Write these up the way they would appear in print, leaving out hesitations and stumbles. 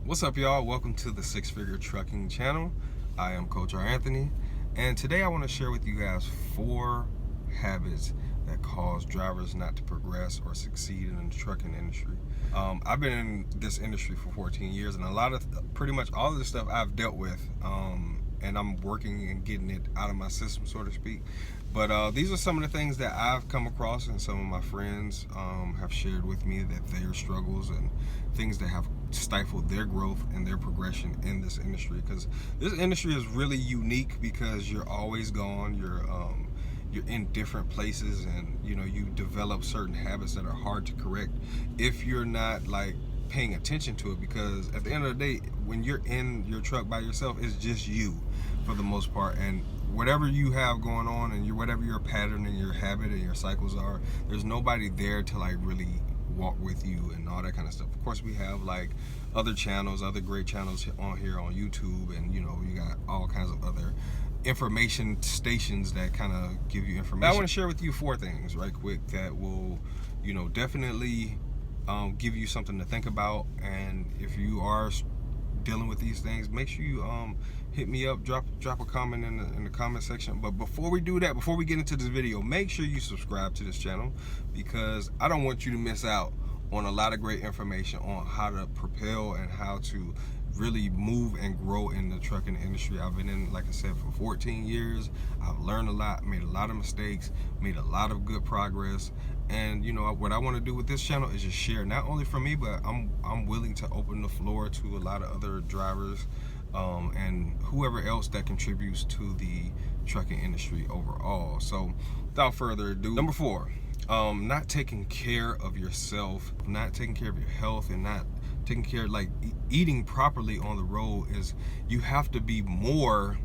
What's up, y'all? Welcome to the Six Figure Trucking channel. I am Coach R. Anthony, and today I want to share with you guys 4 habits that cause drivers not to progress or succeed in the trucking industry. I've been in this industry for 14 years, and pretty much all of the stuff I've dealt with, and I'm working and getting it out of my system, so to speak. But these are some of the things that I've come across, and some of my friends have shared with me that their struggles and things that have stifled their growth and their progression in this industry. Because this industry is really unique because you're always gone. You're in different places, and you develop certain habits that are hard to correct if you're not like paying attention to it. Because at the end of the day, when you're in your truck by yourself, it's just you for the most part, and whatever you have going on and whatever your pattern and your habit and your cycles are, there's nobody there to like really walk with you and all that kind of stuff. Of course, we have like other channels, other great channels on here on YouTube, and you got all kinds of other information stations that kind of give you information. I want to share with you 4 things right quick that will definitely give you something to think about. And if you are dealing with these things, make sure you hit me up, drop a comment in the comment section. But before we do that, before we get into this video, make sure you subscribe to this channel, because I don't want you to miss out on a lot of great information on how to propel and how to really move and grow in the trucking industry. I've been in, like I said, for 14 years. I've learned a lot, made a lot of mistakes, made a lot of good progress. And what I want to do with this channel is just share, not only from me, but I'm willing to open the floor to a lot of other drivers and whoever else that contributes to the trucking industry overall. So without further ado, number 4, not taking care of yourself, not taking care of your health, and not taking care, like eating properly on the road, is you have to be more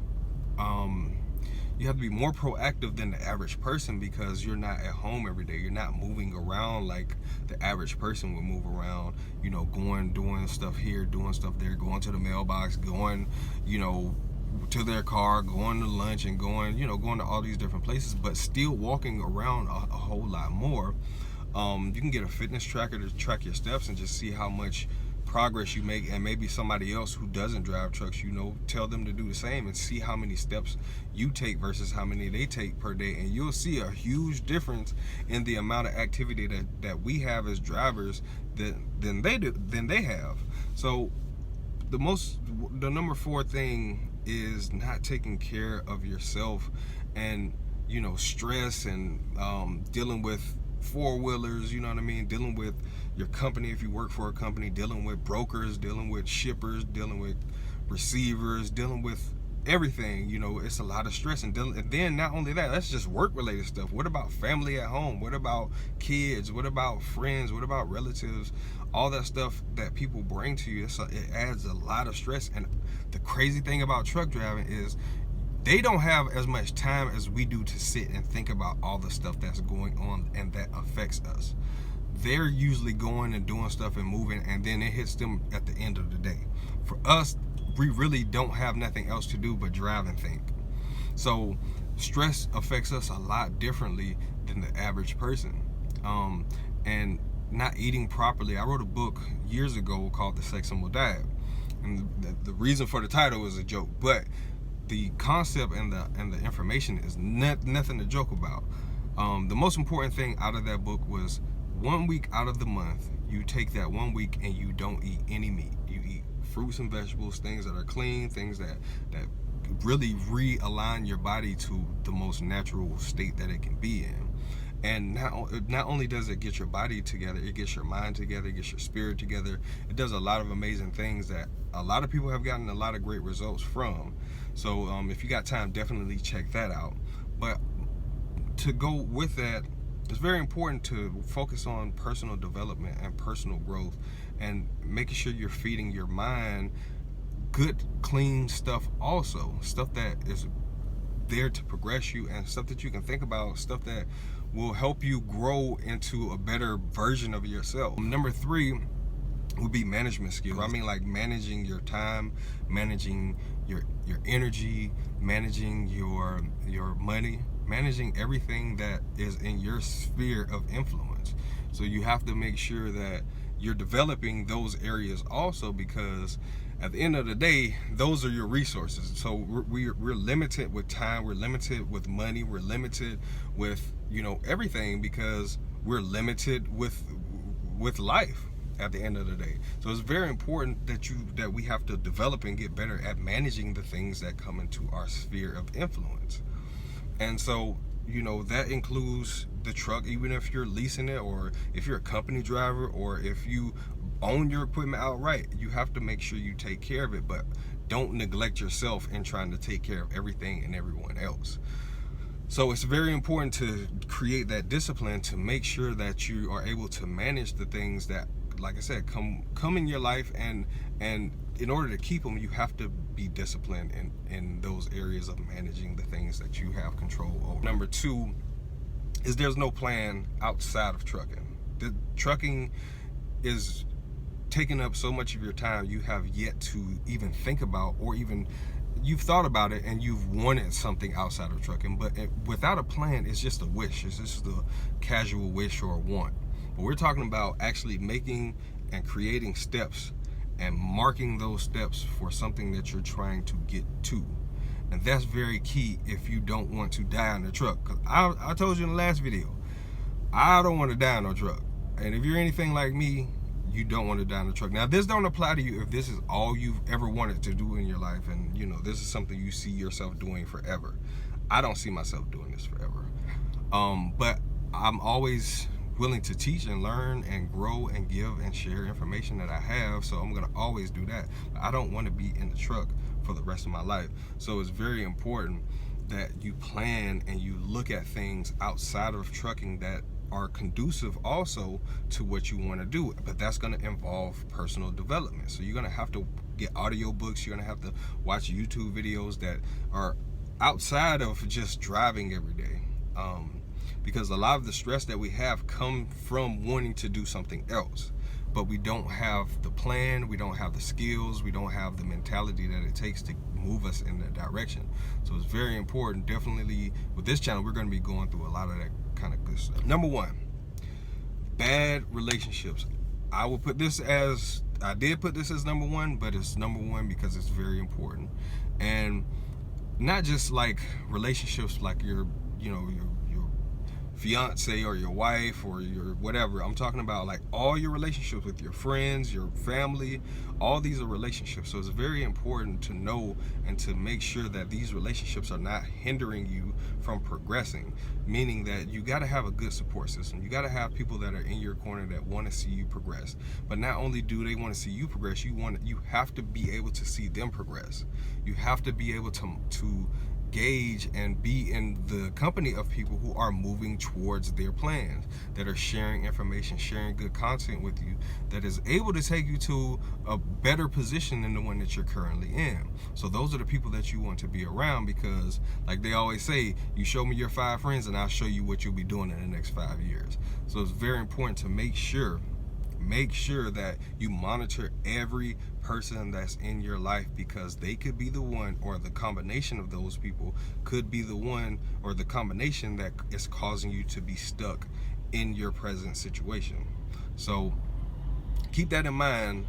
proactive than the average person, because you're not at home every day. You're not moving around like the average person would move around, doing stuff here, doing stuff there, going to the mailbox, going to their car, going to lunch, and going to all these different places, but still walking around a whole lot more. You can get a fitness tracker to track your steps and just see how much progress you make, and maybe somebody else who doesn't drive trucks, tell them to do the same, and see how many steps you take versus how many they take per day, and you'll see a huge difference in the amount of activity that we have as drivers than they have. So the number 4 thing is not taking care of yourself, and stress, and dealing with 4-wheelers, dealing with your company if you work for a company, dealing with brokers, dealing with shippers, dealing with receivers, dealing with everything. It's a lot of stress. And then not only that, that's just work related stuff. What about family at home? What about kids? What about friends? What about relatives? All that stuff that people bring to you, it adds a lot of stress. And the crazy thing about truck driving is they don't have as much time as we do to sit and think about all the stuff that's going on and that affects us. They're usually going and doing stuff and moving, and then it hits them at the end of the day. For us, we really don't have nothing else to do but drive and think. So stress affects us a lot differently than the average person. And not eating properly. I wrote a book years ago called The Sexable Diet, and the reason for the title is a joke, but the concept and the information is nothing to joke about. The most important thing out of that book was 1 week out of the month, you take that 1 week and you don't eat any meat. You eat fruits and vegetables, things that are clean, things that really realign your body to the most natural state that it can be in. And not only does it get your body together, it gets your mind together, it gets your spirit together. It does a lot of amazing things that a lot of people have gotten a lot of great results from. So if you got time, definitely check that out. But to go with that, it's very important to focus on personal development and personal growth, and making sure you're feeding your mind good, clean stuff also. Stuff that is there to progress you, and stuff that you can think about, stuff that will help you grow into a better version of yourself. Number 3 would be management skills. I mean, like managing your time, managing your energy, managing your money, managing everything that is in your sphere of influence. So you have to make sure that you're developing those areas also, because at the end of the day, those are your resources. So we're limited with time, we're limited with money, we're limited with, you know, everything, because we're limited with life at the end of the day. So it's very important that we have to develop and get better at managing the things that come into our sphere of influence. And so, you know, that includes the truck, even if you're leasing it, or if you're a company driver, or if you own your equipment outright, you have to make sure you take care of it, but don't neglect yourself in trying to take care of everything and everyone else. So it's very important to create that discipline to make sure that you are able to manage the things that, like I said, come in your life, and in order to keep them, you have to be disciplined in those areas of managing the things that you have control over. Number 2 is there's no plan outside of trucking. The trucking is taking up so much of your time, you have yet to even think about, or even you've thought about it and you've wanted something outside of trucking, but without a plan, it's just a wish. It's just a casual wish or a want. But we're talking about actually making and creating steps and marking those steps for something that you're trying to get to. And that's very key if you don't want to die in the truck. Because I told you in the last video, I don't want to die in no truck. And if you're anything like me, you don't want to die in the truck. Now, this don't apply to you if this is all you've ever wanted to do in your life, and you know this is something you see yourself doing forever. I don't see myself doing this forever, but I'm always willing to teach and learn and grow and give and share information that I have, so I'm gonna always do that. But I don't want to be in the truck for the rest of my life. So it's very important that you plan and you look at things outside of trucking that are conducive also to what you want to do, but that's going to involve personal development. So you're going to have to get audiobooks, you're going to have to watch YouTube videos that are outside of just driving every day, because a lot of the stress that we have come from wanting to do something else, but we don't have the plan, we don't have the skills, we don't have the mentality that it takes to move us in that direction. So it's very important. Definitely with this channel, we're going to be going through a lot of that kind of good stuff. Number 1, bad relationships. I did put this as number 1, but it's number 1 because it's very important. And not just like relationships like your fiance or your wife or your whatever. I'm talking about like all your relationships with your friends, your family. All these are relationships. So it's very important to know and to make sure that these relationships are not hindering you from progressing, meaning that you got to have a good support system. You got to have people that are in your corner that want to see you progress. But not only do they want to see you progress, you have to be able to see them progress. You have to be able to gauge and be in the company of people who are moving towards their plans, that are sharing information, sharing good content with you, that is able to take you to a better position than the one that you're currently in. So those are the people that you want to be around, because like they always say, you show me your 5 friends and I'll show you what you'll be doing in the next 5 years. So it's very important to make sure that you monitor every person that's in your life, because they could be the one, or the combination of those people could be the one or the combination that is causing you to be stuck in your present situation. So keep that in mind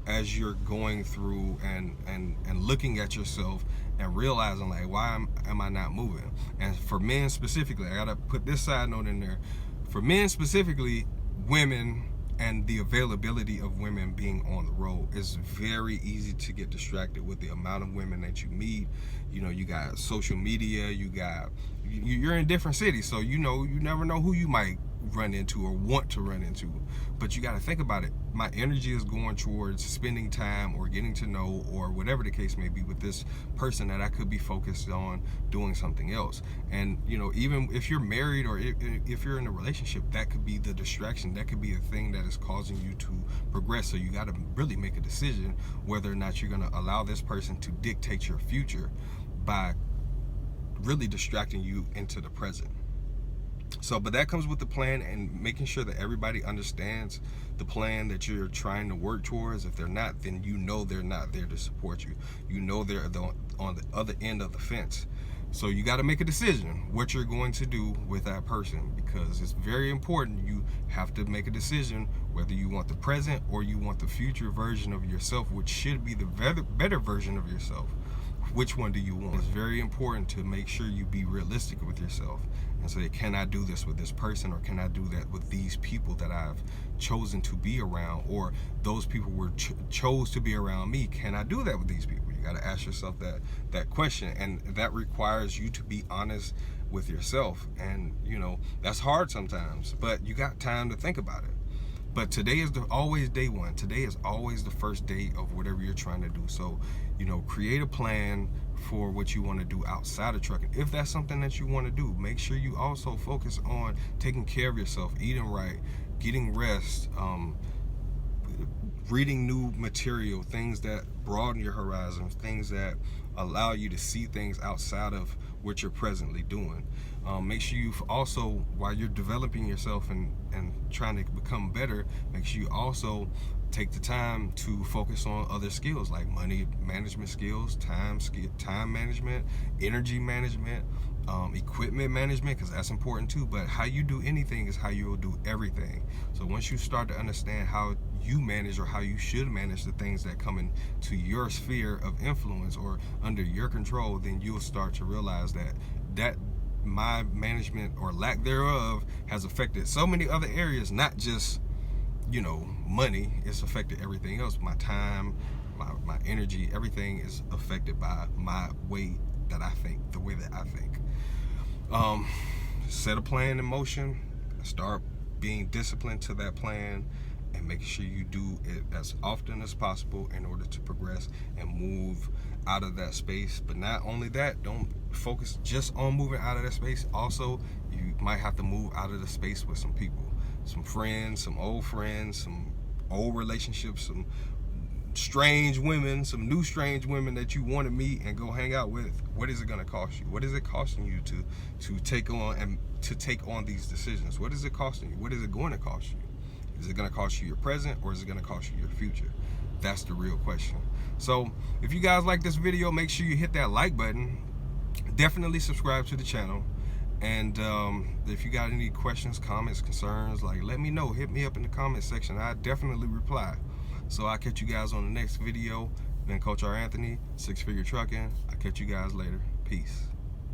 as you're going through and looking at yourself and realizing like, why am I not moving? And for men specifically, I gotta put this side note in there. For men specifically, women and the availability of women being on the road, is very easy to get distracted with the amount of women that you meet. You know, you got social media, you're in different cities, so you never know who you might run into or want to run into. But you got to think about it. My energy is going towards spending time or getting to know, or whatever the case may be, with this person that I could be focused on doing something else. And even if you're married, or if you're in a relationship, that could be the distraction, that could be a thing that is causing you to progress. So you got to really make a decision whether or not you're going to allow this person to dictate your future by really distracting you into the present. So, but that comes with the plan, and making sure that everybody understands the plan that you're trying to work towards. If they're not, then they're not there to support you. They're on the other end of the fence, So you got to make a decision what you're going to do with that person, because it's very important. You have to make a decision whether you want the present or you want the future version of yourself, which should be the better version of yourself. Which one do you want? It's very important to make sure you be realistic with yourself and say, can I do this with this person, or can I do that with these people that I've chosen to be around, or those people were chose to be around me? Can I do that with these people? You got to ask yourself that question, and that requires you to be honest with yourself. And you know, that's hard sometimes, but you got time to think about it. But today is always day one. Today is always the first day of whatever you're trying to do. So, you know, create a plan for what you want to do outside of trucking. If that's something that you want to do, make sure you also focus on taking care of yourself, eating right, getting rest, reading new material, things that broaden your horizons, things that allow you to see things outside of what you're presently doing. Make sure you also, while you're developing yourself and trying to become better, make sure you also take the time to focus on other skills like money management skills, time management, energy management, equipment management, because that's important too. But how you do anything is how you will do everything. So once you start to understand how you manage, or how you should manage the things that come into your sphere of influence or under your control, then you'll start to realize that my management or lack thereof has affected so many other areas, not just, you know, money. It's affected everything else. My time, my energy, everything is affected by my way that I think, the way that I think. Set a plan in motion, start being disciplined to that plan, and make sure you do it as often as possible in order to progress and move out of that space. But not only that, don't focus just on moving out of that space. Also, you might have to move out of the space with some people, some friends, some old relationships, some strange women, some new strange women that you want to meet and go hang out with. What is it going to cost you? What is it costing you to take on these decisions? What is it costing you? What is it going to cost you? Is it going to cost you your present, or is it going to cost you your future? That's the real question. So if you guys like this video, make sure you hit that like button. Definitely subscribe to the channel. And if you got any questions, comments, concerns, like, let me know. Hit me up in the comment section. I definitely reply. So I'll catch you guys on the next video. Been Coach R. Anthony, 6 Figure Trucking. I'll catch you guys later. Peace.